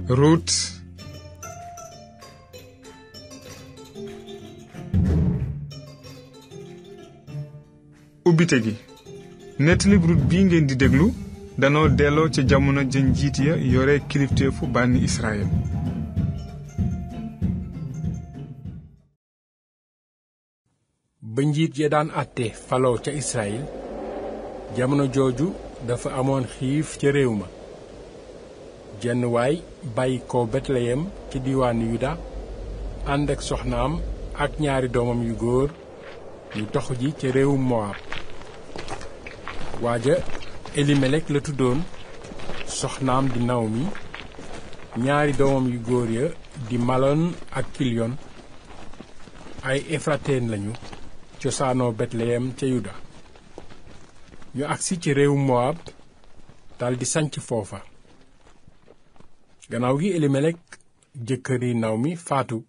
Ruut ubbite gi nettali Ruut bii ngeen di déglu danoo delloo ca jamono ja njiit ya yore kilifteefu bànni Israyil. ba njiit ya daan àtte faloo ca Israyil jamono jooju dafa amoon xiif ca réew ma. jenn waay bàyyi ko Betleyem ci diiwaanu Yuda ànd ak soxnaam ak ñaari doomam yu góor ñu toxu ji ca réewum Moab. waaja Elimelek la tuddoon, soxnaam di Naomi, ñaari doomam yu góor ya di Malon ak Kilion ay Efrateen lañu cosaanoo Betleyem ca Yuda. ñu agsi ci réewum Moab daldi sanc foofa. gannaaw gi Elimelek jëkkëri Naomi faatu.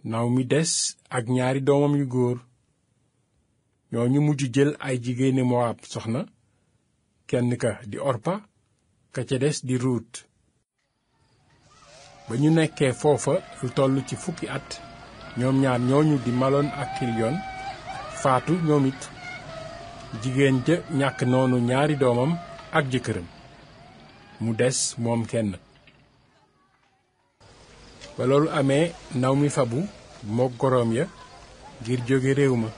Naomi des ak ñaari doomam yu góor. ñooñu mujj jël ay jigéeni Moab soxna, kenn ka di Orpa, ka ca des di Ruut. ba ñu nekkee foofa lu toll ci fukki at, ñoom ñaar ñooñu di Malon ak Kilion faatu ñoom it. jigéen ja ñàkk noonu ñaari doomam ak jëkkëram, mu des moom kenn. ba loolu amee, Naomi fabu mook goroom ya ngir jóge réew ma.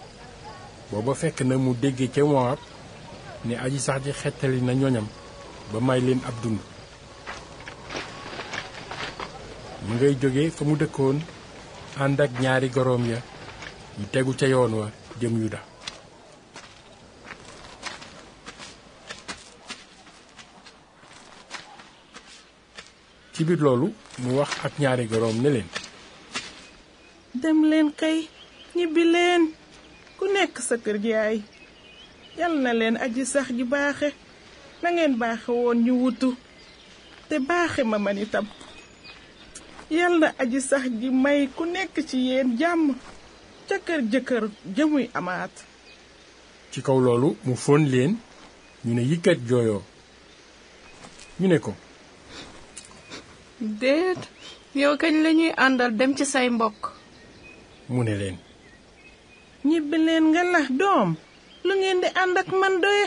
booba fekk na mu dégge ca Moab ne aji sax ji xettali na ñoñam ba may leen ab dund. mu ngay jóge fa mu dëkkoon ànd ak ñaari goroom ya ñu tegu ca yoon wa jëm Yuda. ci biir loolu mu wax ak ñaari goroom ne leen, dem leen kay ñibbi leen ku nekk sa kër yaay. yal na leen aji sax ji baaxe na ngeen baaxe woon ñu wutu te baaxe ma man itam. yal na aji sax ji may ku nekk ci yéen jàmm ca kër jëkkër jëmuy amaat. ci kaw loolu mu fóon leen, ñu ne yikkat jooyoo. ñu ne ko, déet, yow kañ lañuy àndal dem ci say mbokk. mu ne leen, ñibbi leen nga la doom, lu ngeen di ànd ak man doye,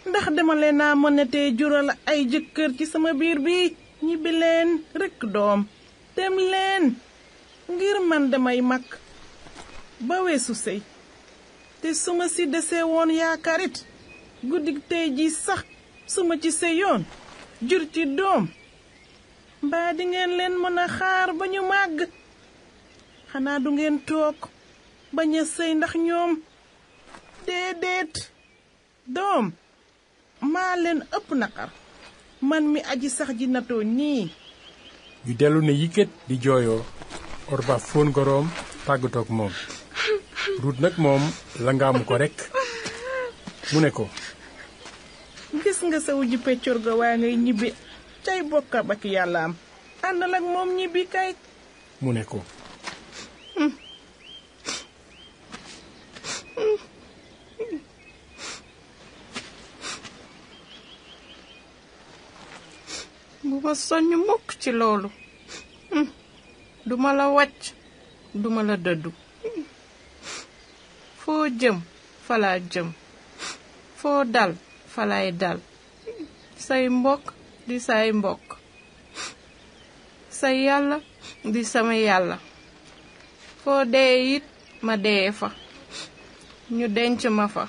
ndax dama leen naa mënatee jural ay jëkkër ci sama biir bi. ñibbi leen rekk doom, dem leen, ngir man damay mag ba weesu sëy. te su ma si desee woon yaakaarit guddi tey ji sax su ma ci sëyoon jur ci doom, mbaa di ngeen leen mën a xaar ba ñu màgg. xanaa du ngeen toog bañ a sëy ndax ñoom. déedéet doom, maa leen ëpp naqar man mi aji sax ji natoo nii. ñu dellu ne yikkat di jooyoo. Orpa fóon goroom tàggatoog moom. Ruut nag moom la ngaamu ko rekk. mu ne ko, gis nga sa wujju peccor ga waa ngay ñibbi cay bokkam ak yàllaam. àndal ak moom ñibbi kay. mu ne ko, bu ma soññ mukk ci loolu. duma la wàcc, duma la dëddu. foo jëm falaa jëm, foo dal falaay dal. say mbokk di say mbokk, sa yàlla di sama yàlla. foo dee it ma dee fa, ñu denc ma fa.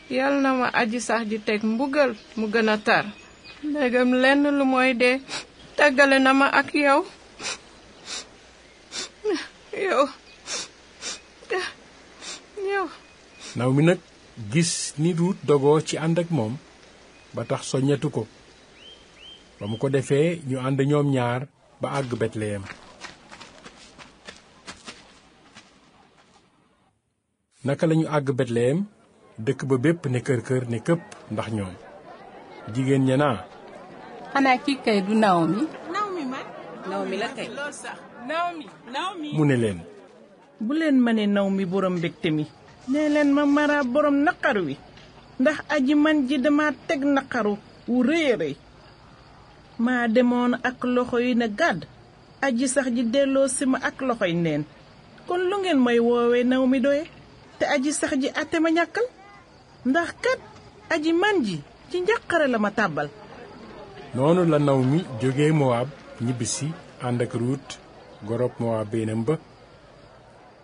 yal na ma aji sax ji teg mbugal mu gën a tar, ndegam lenn lu mooy dee tàggale na ma ak yow. yow. Naomi nag gis ni Ruut dogoo ci ànd ak moom, ba tax soññetu ko. ba mu ko defee ñu ànd ñoom ñaar ba àgg Betleyem. naka lañu àgg Betleyem, dëkk ba bépp ne kër kër ne këpp ndax ñoom. jigéen ña naa, xanaa kii kay du Naomi. Naomi la kay. Naomi. mu ne leen, bu leen ma ne Naomi borom mbégte mi, nee leen ma Mara borom naqar wi, ndax aji man ji dama teg naqaru wu rëy a rëy. maa demoon ak loxo yi ne gàdd aji sax ji delloo si ma ak loxoy neen kon lu ngeen may woowee Naomi doye te aji sax ji àtte ma ñàkkal ndax kat aji man ji ci njàqare la ma tàbbal. noonu la Naomi jóge Moab ñibbisi ànd ak Ruut gorob Moab beenam ba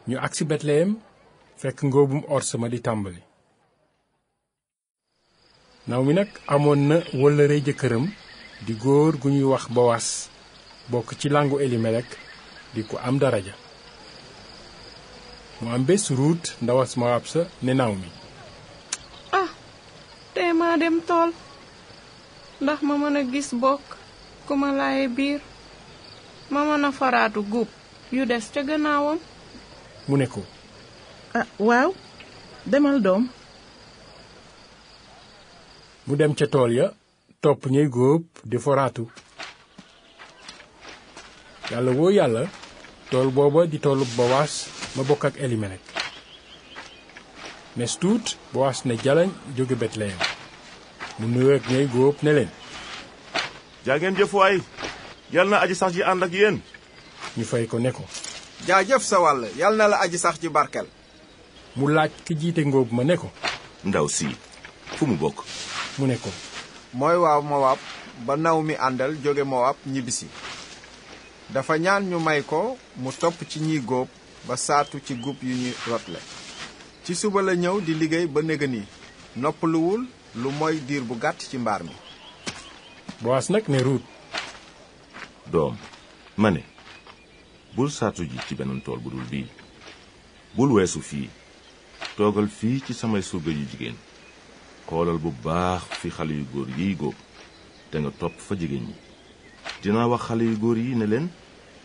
ñu agsi Betlehem fekk ngóobum ors ma di tàmbali. Naomi nag amoon na wëllëre jëkkëram di góor gu ñuy wax Bowas bokk ci làngu Elimelek di ko am daraja. mu am bés Ruut ndawas Moab sa ne Naomi, te maa dem tool ndax ma mën a gis bokk ku ma laaye biir ma mën a faraatu guub yu des ca gannaawam. mu ne ko, waaw demal doom. mu dem ca tool ya topp ñuy góob di foraatu. yàlla woo yàlla tool booba di toolub Bowaas ma bokk ak Elimelek. nes tuut Bowaas ne jalañ jóge Betlehem mu nuyoo ak ñay góob ne leen, jaa ngeen jëf waay, yal na aji sax ji ànd ak yéen. ñu fay ko ne ko, jaajëf sa wàll, yal na la aji sax ji barkel. mu laaj ki jiite ngóob ma ne ko, ndaw si fu mu bokk? mu ne ko, mooy waa Moab ba Naomi àndal jóge Moab ñibbisi. dafa ñaan ñu may ko mu topp ci ñiy góob ba saatu ci gub yu ñu rotle. ci suba la ñëw di liggéey ba négani noppaluwul lu mooy diir bu gàtt ci mbaar mi. Bowaas nag ne Ruut, doom ma ne bul saatu ji ci beneen tool bu dul bii, bul weesu fii, toogal fii ci samay surga yu jigéen, xoolal bu baax fi xale yu góor yiy góob te nga topp fa jigéen ñi. dinaa wax xale yu góor yi ne leen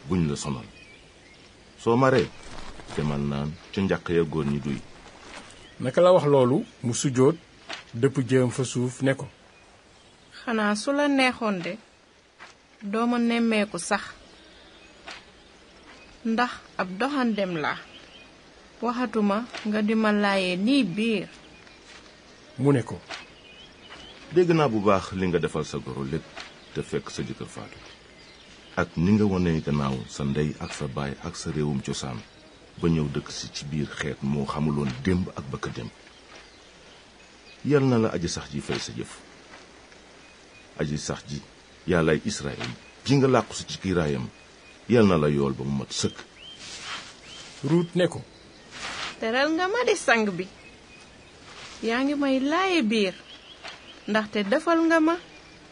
buñ la sonal, soo maree te man naan ca njàq ya góor ñi duy. naka la wax loolu mu sujjóot dëpp jëm fa suuf ne ko, xanaa su la neexoon de dooma nemmeeku sax ndax ab doxandem laa, waxatuma nga di ma laayee nii biir. mu ne ko, dégg naa bu baax li nga defal sa goro lépp te fekk sa jëkkër faatu, ak ni nga wone gannaaw sa ndey ak sa baay ak sa réewum cosaan ba ñëw dëkk si ci biir xeet moo xamuloon démb ak bëkk démb. yal na la aji sax ji fay sa jëf. aji sax ji yàllaay Israël ji nga làqu si ci kiiraayam yal na la yool ba mu mat sëkk. Ruut ne ko, teral nga ma di sang bi, yaa ngi may laaye biir ndaxte defal nga ma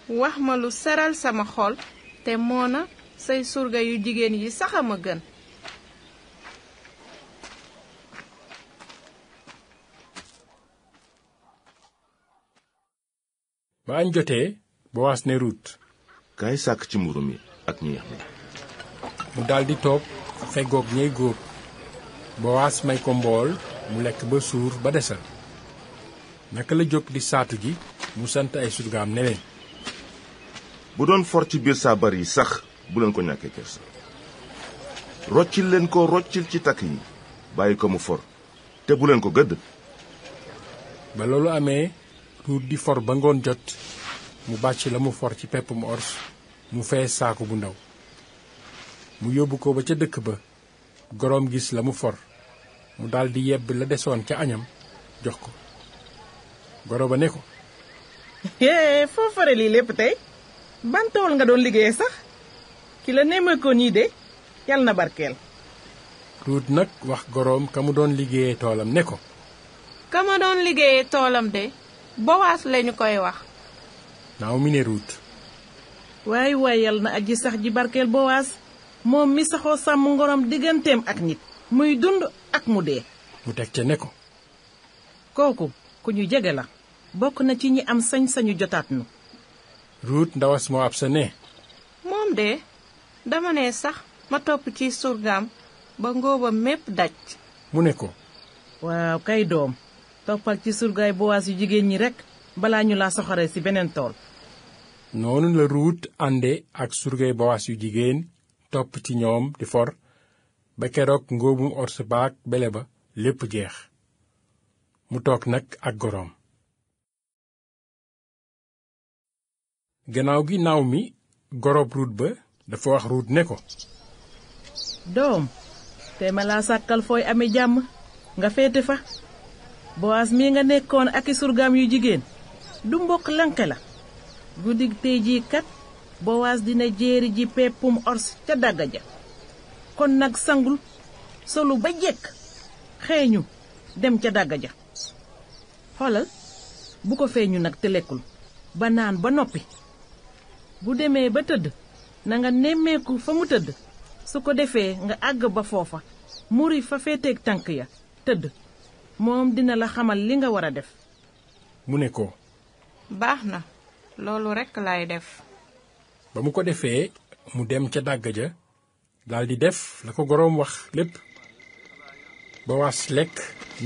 wax ma lu seral sama xol te moona say surga yu jigéen yi sax a ma gën. ba añ jotee Bowaas ne Ruut, kaay sàkk ci mburu mi ak ñeex mi. mu daldi toog feggoog ñey góob. Bowaas may ko mbool mu lekk ba suur ba desal. naka la jóg di saatu ji mu sant ay surgaam ne leen, bu doon for ci biir saabar yi sax bu leen ko ñàkkee kersa. roccil leen ko roccil ci takk yi bàyyi ko mu for te bu leen ko gëdd. ba loolu amee Ruut di for ba ngoon jot mu bàcc la mu for ci peppum ors mu fees saako bu ndaw. mu yóbbu ko ba ca dëkk ba goroom gis la mu for mu daldi yebb la desoon ca añam jox ko. goro ba ne ko, foo fare lii lépp tey ban tool nga doon liggéeye sax ki la nemmeekoo nii de yal na barkeel. Ruut nag wax goroom ka mu doon liggéeyee toolam ne ko, ka ma doon liggéeyee toolam de Bowaas lañu koy wax. Naomi ne Ruut, waay waay yal na aji sax ji barkeel Bowaas moom mi saxoo sàmm ngorom digganteem ak nit muy dund ak mu dee. mu teg ca ne ko, kooku ku ñu jege la bokk na ci ñi am sañ-sañu jotaat nu. Ruut ndawas Moab sa ne, moom de dama ne sax ma topp ci surgaam ba ngóobam mépp daj. mu ne ko, waaw kay doom toppal ci surgaay Bowaas yu jigéen ñi rekk balaa ñu laa soxore ci beneen tool. noonu la Ruut ànde ak surgay Bowaas yu jigéen topp ci ñoom di for ba keroog ngóobum ors baak bele ba lépp jeex. mu toog nag ak goroom. gannaaw gi Naomi gorob Ruut ba dafa wax Ruut ne ko, doom te ma laa sàkkal fooy amee jàmm nga féete fa. Bowaas mii nga nekkoon ak i surgaam yu jigéen du mbokk lanke la. guddig tey jii kat Bowaas dina jéeri ji peppum ors ca dàgga ja. kon nag sangul solu ba jekk xeeñu dem ca dàgga ja. xoolal bu ko feeñu nag te lekkul ba naan ba noppi. bu demee ba tëdd na nga nemmeeku fa mu tëdd, su ko defee nga àgg ba foofa muri fa féeteeg tànk ya tëdd. moom dina la xamal li nga war a def. mu ne ko, baax na, loolu rekk laay def. ba mu ko defee mu dem ca dàgg ja daldi def la ko goroom wax lépp. Bowaas lekk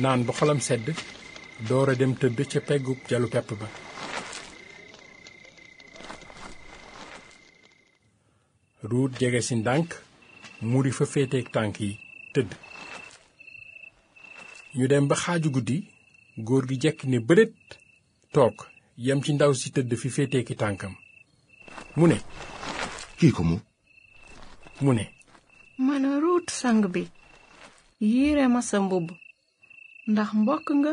naan ba xolam sedd door a dem tëdd ca peggu jalu pepp ba. Ruut jege si ndànk muri fa féeteeg tànk yi tëdd. ñu dem ba xaaju guddi góor gi jekk ne bërét toog yem ci ndaw si tëdd fi féeteeki tànkam. mu ne, kii ko mu ne, man Ruut sang bi, yiire ma sa mbubb ndax mbokk nga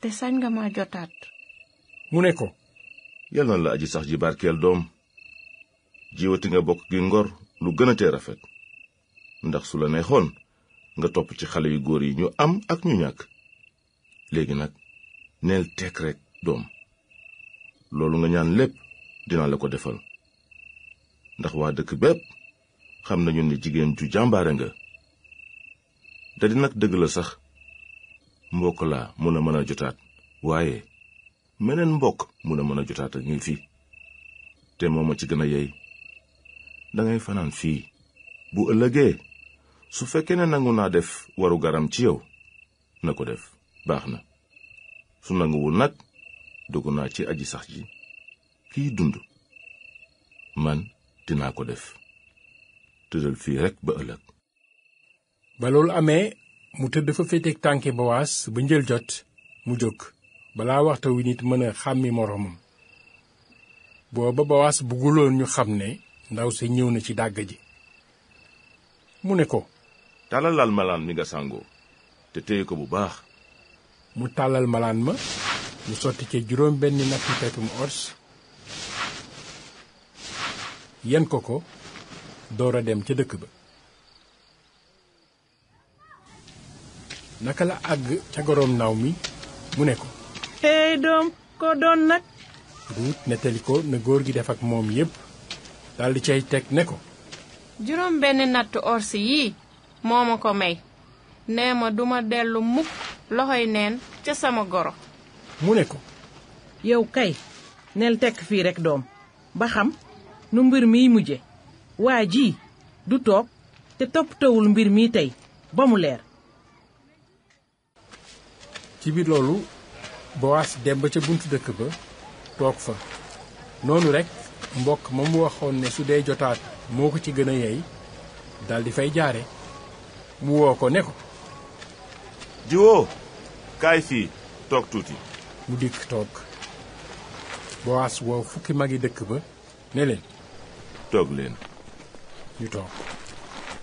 te sañ nga ma jotaat. mu ne ko, yal na la aji sax ji barkeel doom. jiwati nga bokk gi ngor lu gën a tee rafet, ndax su la neexoon nga topp ci xale yu góor yi ñu am ak ñu ñàkk. léegi nag neel tekk rekk doom, loolu nga ñaan lépp dinaa la ko defal, ndax waa dëkk bépp xam nañu ni jigéen ju jàmbaare nga. da di nag dëgg la sax mbokk laa mun a mën a jotaat, waaye meneen mbokk mun a mën a jotaat ak ngi fi te moom a ci gën a yey. dangay fanaan fii, bu ëllëgee su fekkee ne nangu naa def waru garam ci yow na ko def, baax na. su nanguwul nag dugg naa ci aji sax ji kiy dund, man dinaa ko def. tëddal fii rekk ba ëllëg. ba loolu amee mu tëdd fa féeteeg tànki Bowaas ba njël jot mu jóg balaa waxtu wi nit mën a xàmmi moroomam. booba Bowaas bugguloon ñu xam ne ndaw sa ñëw na ci dàgg ji. mu ne ko, tàllalal malaan mi nga sàngoo te téye ko bu baax. mu tàllal malaan ma, mu sotti ca juróom benni natti peppum ors yen ko door a dem ca dëkk ba. naka la àgg ca goroom naaw mi mu ne ko, hey doom ko doon nag. Ruut nettali ko na góor gi def ak moom yépp daldi cay teg ne ko, juróom benn nattu orsi yii moo ma ko may. nee ma duma dellu mukk loxoy neen ca sama goro. mu ne ko, yow kay neel tekk fii rekk doom ba xam nu mbir miy mujje. waa ji du toog te toppatawul mbir mi tey ba mu leer. ci biir loolu Bowaas dem ba ca buntu dëkk ba toog fa. noonu rekk mbokk ma mu waxoon ne su dee jotaat moo ko ci gën a yey daldi fay jaare. mu woo ko ne ko, jiwoo kaay fii toog tuuti. mu dikk toog. Bowaas woo fukki magi dëkk ba ne leen, toog leen. ñu toog.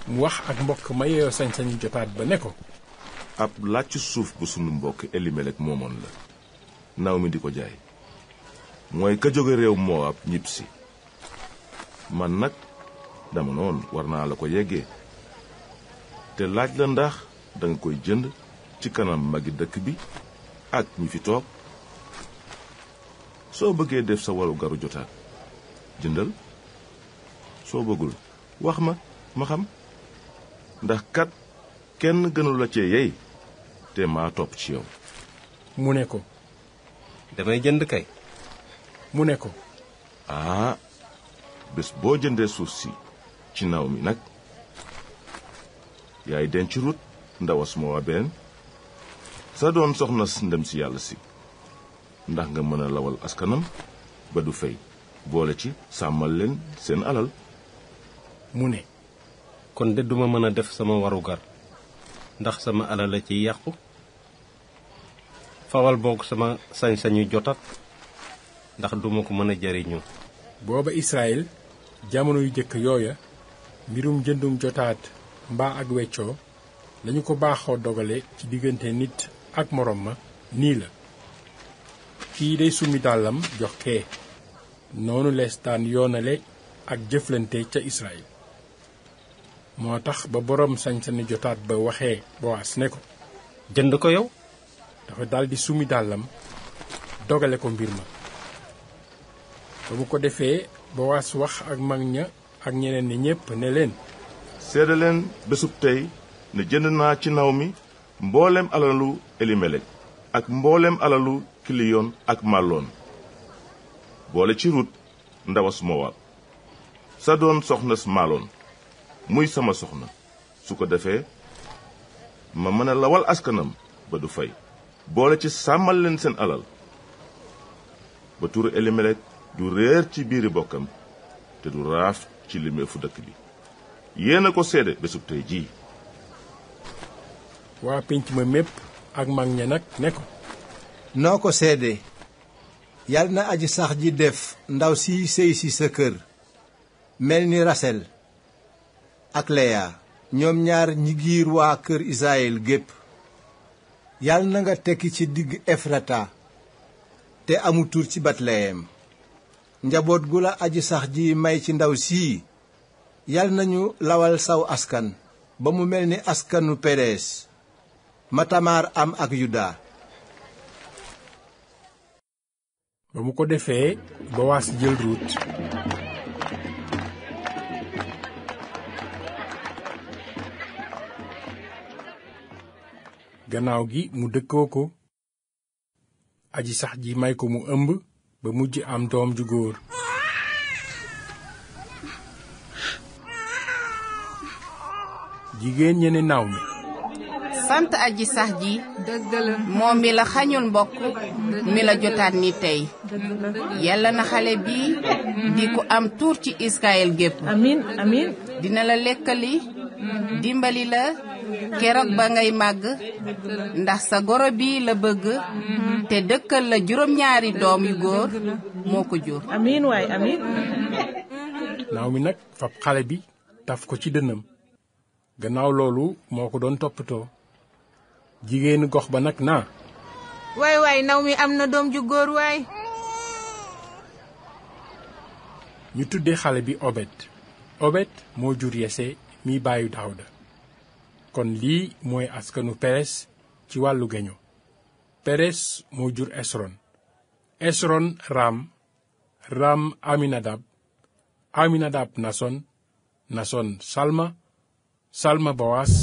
mu wax ak mbokk ma yeyoo sañ-sañu jotaat ba ne ko, ab làcc suuf bu sunu mbokk Elimelek moomoon la, naaw mi di ko jaay. mooy ka jóge réew Mowaab ñibbisi. man nag dama noon war naa la ko yeggee te laaj la ndax danga koy jënd ci kanam magi dëkk bi ak ñi fi toog. soo bëggee def sa waru garu jotaat jëndal, soo bëggul wax ma xam, ndax kat kenn gënu la cee yey te maa topp ci yow. mu ne ko, damay jënd kay. mu ne ko, bés boo jëndee suuf si ci naaw mi nag yaay denc Ruut ndawas Mowaabeen sa doon soxna ndem si yàlla si, ndax nga mën a lawal askanam ba du fey, boole ci sàmmal leen seen alal. mu ne, kon de duma mën a def sama warugar ndax sama alal la ci yàqu. fawal boog sama sañ-sañu jotat ndax duma ko mën a jariñu. booba Israël jamono yu jëkk yooya mbirum jëndum jotaat mbaa ak weccoo lañu ko baaxoo dogale ci diggante nit ak moroom ma nii la kii day summi dàllam jox kee noonu lees daan yoonale ak jëflante ca Israël moo tax ba boroom sañ-sañu jotaat ba waxee Bowaas ne ko jënd ko yow dafa daldi summi dàllam dogale ko mbir ma ba mu ko defee Bowaas wax ak mag ña ak ñeneen ñi ñépp ne leen seede leen bésub tey ne jënd naa ci Naomi mboolem alalu Elimelek ak mboolem alalu Kiliyon ak Màlloon boole ci Rut ndawas Mowaab sa doon soxnas Màlloon muy sama soxna su ko defee ma mën a lawal askanam ba du fay boole ci sàmmal leen seen alal ba turu Elimelek du réer ci biiri bokkam te du raaf ci limeefu dëkk bi yéen a ko seede bésub tey jii waa pénc ma mépp ak mag ña nag ne ko noo ko seede yal na aji sax ji def ndaw si sëy si sa kër mel ni Rasel ak Leya ñoom ñaar ñi giir waa kër Israyil gépp yal na nga tekki ci digg Efrata te amu tur ci Betleyem njaboot gu la aji sax ji may ci ndaw sii yal nañu lawal saw askan ba mu mel ni askanu Peres ma Tamaar am ak Yuda ba mu ko defee Bowaas jël Rut gannaaw gi mu dëkkoo ko aji sax ji may ko mu ëmb ba mujj am doom ju góor jigéen ñene Naomi sant aji sax ji moom mi la xañul mbokk mi la jotaat ni tey yàlla na xale bi di ko am tuur ci Israël gépp amiin amiin dina la lekkali dimbali la keroog ba ngay màgg ndax sa goro bi la bëgg te dëkkal la juróom-ñaari doom yu góor moo ko jur amiin waay amiin Naomi nag fab xale bi taf ko ci dënnam gannaaw loolu moo ko doon toppatoo jigéenu gox ba nag naa waay Naomi am na doom ju góor waay ñu tuddee xale bi Obed moo jur Yese mi baayu Daawuda kon lii mooy askanu Peres ci wàllu geño Peres moo jur Esron Ram Aminadab Nason Salma Bowaas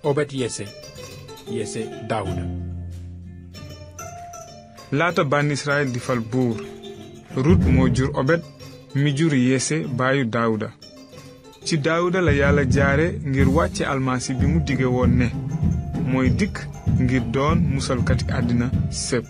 Obed Yese Daawuda laata bànn Israël di fal buur Rut moo jur Obed mi jur Yese baayu Daawuda ci Daawuda la Yàlla jaare ngir wàcce almasi bi mu dige woon ne mooy dikk ngir doon musalkati àddina sépp